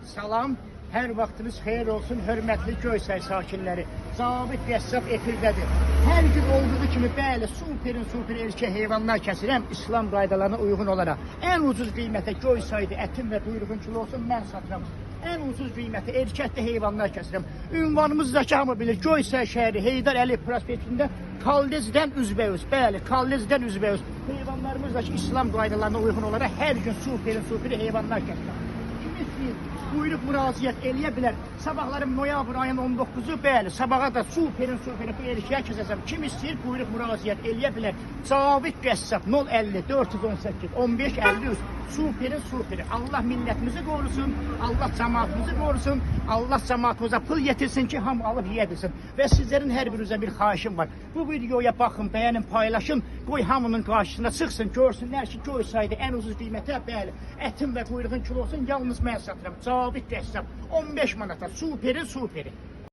Salam, hər vaxtınız xeyir olsun, hörmətli Göysay sakinləri. Zabit Qəssab efirdədir. Hər gün olduğu kimi, bəli, super erkək heyvanlar kəsirəm İslam qaydalarına uyğun olaraq. Ən ucuz qiymətə Göysayda ətin və quyruğun kilosu mən satıram. Ən ucuz qiymətə erkəkdə heyvanlar kəsirəm. Ünvanımızdakı hamı bilir, Göysay şəhəri Heydar Əliyev prospektində Kaldezdən üzbəüz, bəli, Kaldezdən üzbəüz. Heyvanlarımızdakı İslam qaydalarına uyğun olaraq hər gün super heyvanlar kəsirəm. Kim istəyir, buyurub müraciət eləyə bilər. Sabahlarım noyabr ayının 19-u, bəli, sabaha da super bu erkəyə kəsəcəm. Kim istəyir, buyurub müraciət eləyə bilər. Zabit Qəssab 050 418 15 53 super. Allah millətimizi qorusun, Allah cəmaatımızı qorusun, Allah cəmaatımıza pul yetirsin ki, hamı alıb yeyə bilsin. Və sizlərin hər birinizə bir xahişim var. Bu videoya baxın, bəyənin, paylaşın, qoy hamının qarşısına çıxsın, görsünlər ki, Göysayda ən ucuz qiymətə, bəli, ətin və quyruğun kilosun yalnız mən satıram. Zabit Qəssab 15 manata, superi.